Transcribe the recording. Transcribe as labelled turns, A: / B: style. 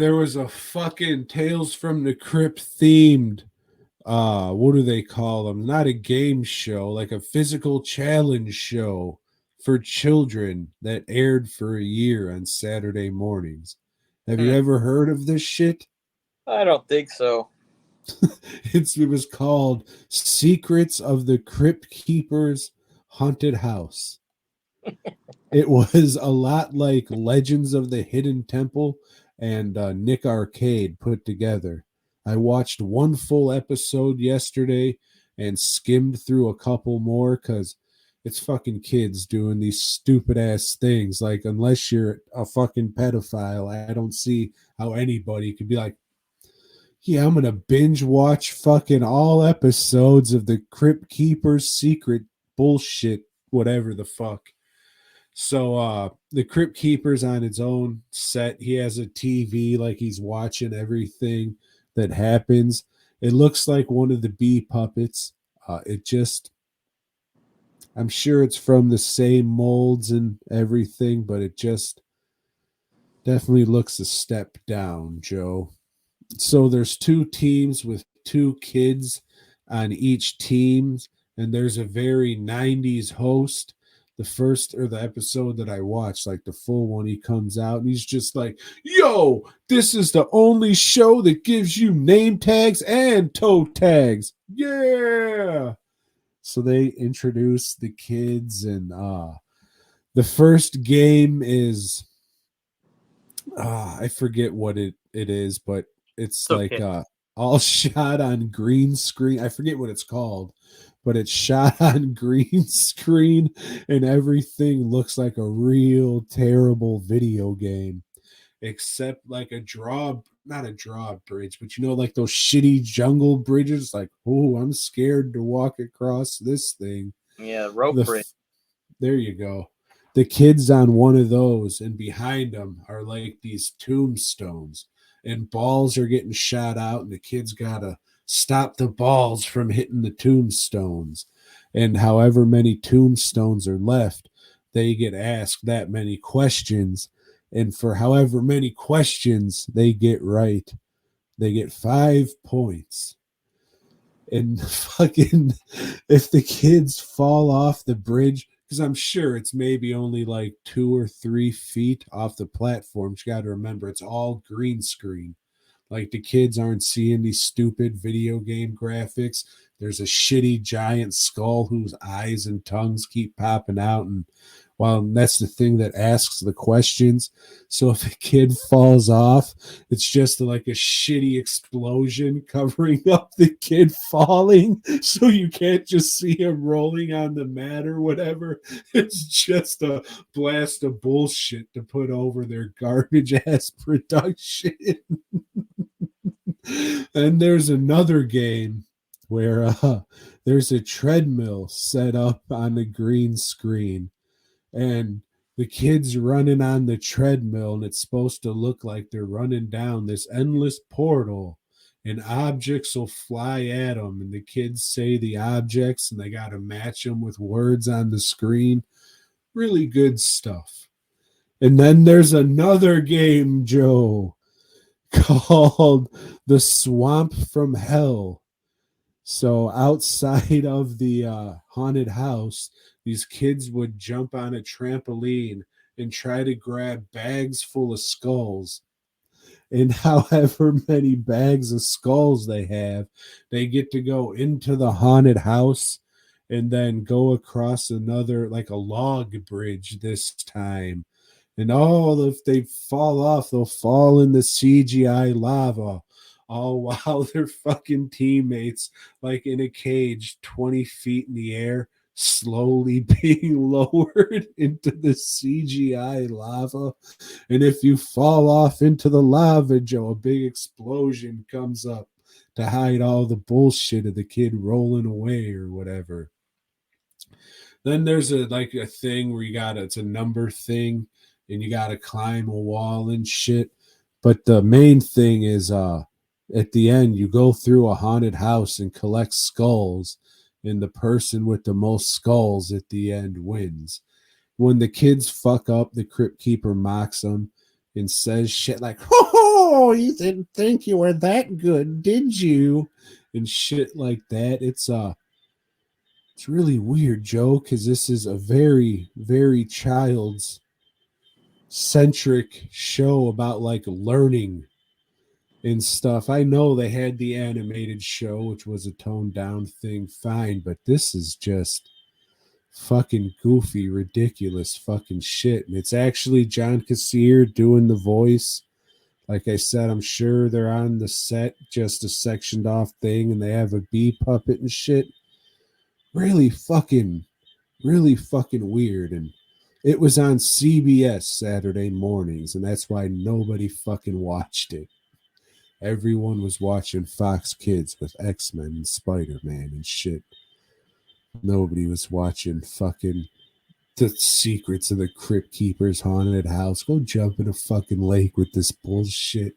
A: There was a fucking Tales from the Crypt themed what do they call them? Not a game show, like a physical challenge show for children that aired for a year on Saturday mornings. Have you
B: Hmm.
A: ever heard of this shit?
B: I don't think so.
A: It was called Secrets of the Crypt Keeper's Haunted House. It was a lot like Legends of the Hidden Temple and Nick Arcade put together. I watched one full episode yesterday and skimmed through a couple more because it's fucking kids doing these stupid ass things. Like, unless you're a fucking pedophile, I don't see how anybody could be like, yeah, I'm gonna binge watch fucking all episodes of the Crypt Keeper's Secret bullshit, whatever the fuck. So the Crypt Keeper's on its own set. He has a TV, like he's watching everything that happens. It looks like one of the bee puppets. It just I'm sure it's from the same molds and everything, but it just definitely looks a step down, Joe. So there's two teams with two kids on each team, and there's a very 90s host. The first or the episode that I watched, like the full one, he comes out and he's just like, yo, this is the only show that gives you name tags and toe tags. Yeah. So they introduce the kids, and the first game is I forget what it is, but it's
B: It's
A: like
B: okay.
A: all shot on green screen. I forget what it's called, but it's shot on green screen, and everything looks like a real terrible video game, except like a draw, not a drawbridge, but you know, like those shitty jungle bridges. Like, oh, I'm scared to walk across this thing.
B: Yeah, rope
A: The
B: bridge.
A: There you go. The kids on one of those, and behind them are like these tombstones, and balls are getting shot out, and the kids gotta stop the balls from hitting the tombstones. And however many tombstones are left, they get asked that many questions. And for however many questions they get right, they get 5 points. And fucking, if the kids fall off the bridge, because I'm sure it's maybe only like 2 or 3 feet off the platform. You got to remember, it's all green screen. Like, the kids aren't seeing these stupid video game graphics. There's a shitty giant skull whose eyes and tongues keep popping out. And well, that's the thing that asks the questions. So if a kid falls off, it's just like a shitty explosion covering up the kid falling. So you can't just see him rolling on the mat or whatever. It's just a blast of bullshit to put over their garbage ass production. And there's another game where there's a treadmill set up on the green screen, and the kids running on the treadmill, and it's supposed to look like they're running down this endless portal, and objects will fly at them, and the kids say the objects, and they got to match them with words on the screen. Really good stuff. And then there's another game, Joe, called The Swamp from Hell. So outside of the haunted house, these kids would jump on a trampoline and try to grab bags full of skulls. And however many bags of skulls they have, they get to go into the haunted house and then go across another, like a log bridge this time. And oh, if they fall off, they'll fall in the CGI lava. All while their fucking teammates, like in a cage 20 feet in the air, slowly being lowered into the CGI lava. And if you fall off into the lava, Joe, a big explosion comes up to hide all the bullshit of the kid rolling away or whatever. Then there's a thing where it's a number thing, and you gotta climb a wall and shit. But the main thing is at the end you go through a haunted house and collect skulls, and the person with the most skulls at the end wins. When the kids fuck up, the crypt keeper mocks them and says shit like, ho ho, oh, you didn't think you were that good, did you? And shit like that. It's really weird, Joe, because this is a very, very child's centric show about like learning and stuff. I know they had the animated show, which was a toned down thing, fine, but this is just fucking goofy, ridiculous fucking shit. And it's actually John Cassier doing the voice. Like I said, I'm sure they're on the set, just a sectioned off thing, and they have a bee puppet and shit. Really fucking weird. And it was on CBS Saturday mornings, and that's why nobody fucking watched it. Everyone was watching Fox Kids with X-Men and Spider-Man and shit. Nobody was watching fucking The Secrets of the Crypt Keeper's Haunted House. Go jump in a fucking lake with this bullshit.